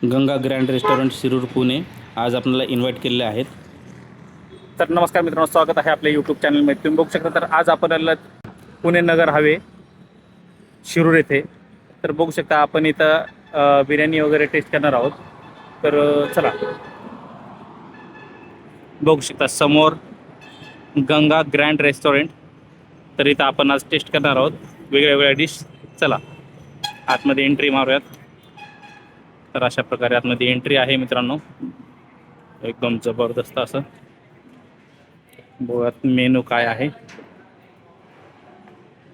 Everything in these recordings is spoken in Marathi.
गंगा ग्रँड रेस्टॉरंट शिरूर पुणे आज आपल्याला इन्व्हाइट केलेले आहेत। तर नमस्कार मित्रांनो, स्वागत आहे आपल्या यूट्यूब चॅनलमध्ये। तुम्ही बघू शकता तर आज आपल्याला पुणे नगर हवे शिरूर येथे तर बघू शकता आपण इथं बिर्याणी वगैरे टेस्ट करणार आहोत। तर चला बघू शकता समोर गंगा ग्रँड रेस्टॉरंट। तर इथं आपण आज टेस्ट करणार आहोत वेगळ्या वेगळ्या डिश। चला आतमध्ये एंट्री मारूयात। तर अशा प्रकारे आतमध्ये एंट्री आहे मित्रांनो, एकदम जबरदस्त असं। बघूयात मेनू काय आहे।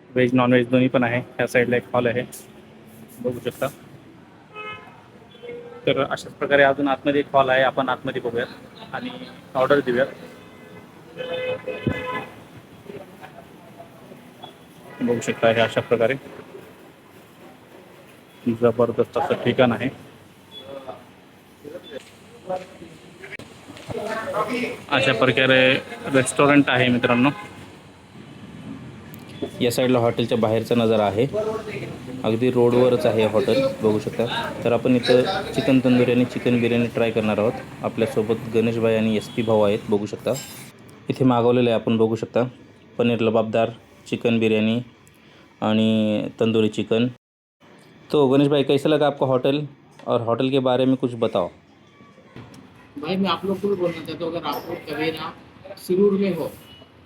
व्हेज नॉन व्हेज दोन्ही पण आहे। ह्या साईडला एक हॉल आहे, बघू शकता। तर अशाच प्रकारे अजून आतमध्ये एक हॉल आहे, आपण आतमध्ये बघूयात आणि ऑर्डर देऊयात। बघू शकता हे अशा प्रकारे जबरदस्त असं ठिकाण आहे। अशा प्रकारे रेस्टॉरंट आहे मित्रांनो। या साईडला हॉटेलच्या बाहेरचा नजारा आहे, अगदी रोडवरच आहे हॉटेल, बघू शकता। तर आपण इथं चिकन तंदुरी आणि चिकन बिर्याणी ट्राय करणार आहोत। आपल्यासोबत गणेश भाई आणि SP भाऊ आहेत, बघू शकता। इथे मागवलेले आहे आपण, बघू शकता। पनीर लबाबदार, चिकन बिर्याणी आणि तंदूरी चिकन। तो गणेश भाई, कैसा लगा आपका होटल और होटल के बारे में कुछ बताओ। भाई मैं आप लोग को भी बोलना चाहता हूँ, अगर आप लोग कभी ना सिरूर में हो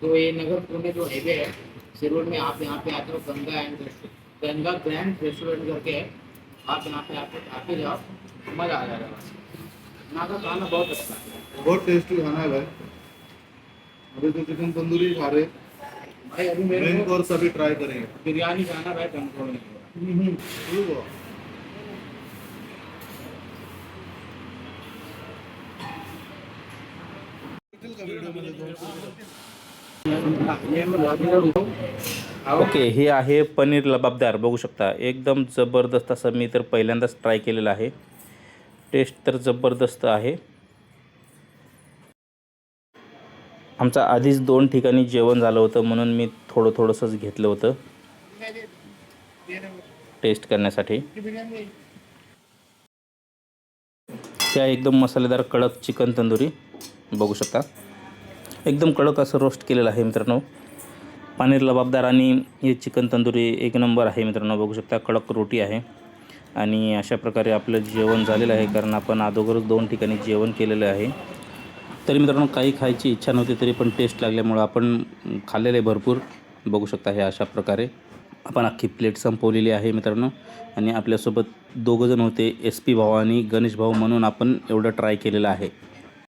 तो ये नगर पुणे जो हाईवे है सिरूर में, आप यहाँ पे आते हो गंगा ग्रैंड रेस्टोरेंट करके है। आप यहाँ पे आके जाओ, मज़ा आ जाएगा। यहाँ का खाना बहुत अच्छा है, बहुत टेस्टी खाना है भाई। अभी तो चिकन तंदूरी खा रहे, भाई अभी मेरे मेन को कोर्स अभी ट्राई करेंगे। बिरयानी खाना भाई कंट्रोल नहीं हो ठीक हो। ओके, हे आहे पनीर लबाबदार, बघू शकता। एकदम जबरदस्त असं, मी तर पहिल्यांदाच ट्राय केलेलं आहे। टेस्ट तर जबरदस्त आहे। आमचं आधीच 2 ठिकाणी जेवण झालं होतं, म्हणून मी थोडंसंच घेतलं होतं टेस्ट करण्यासाठी। त्या एकदम मसालेदार कडक चिकन तंदुरी, बघू शकता। एकदम कडक असं रोस्ट केलेलं आहे मित्रांनो। पनीर लबाबदार आणि हे चिकन तंदुरी एक नंबर आहे मित्रांनो, बघू शकता। कडक रोटी आहे आणि अशा प्रकारे आपलं जेवण झालेलं आहे, कारण आपण अगोदरच 2 ठिकाणी जेवण केलेलं आहे। तरी मित्रांनो काही खायची इच्छा नव्हती, तरी पण टेस्ट लागल्यामुळं आपण खाल्लेलं आहे भरपूर, बघू शकता। हे अशा प्रकारे आपण अख्खी प्लेट संपवलेली आहे मित्रांनो। आणि आपल्यासोबत 2 जण होते, SP भाऊ आणि गणेश भाऊ, म्हणून आपण एवढं ट्राय केलेलं आहे।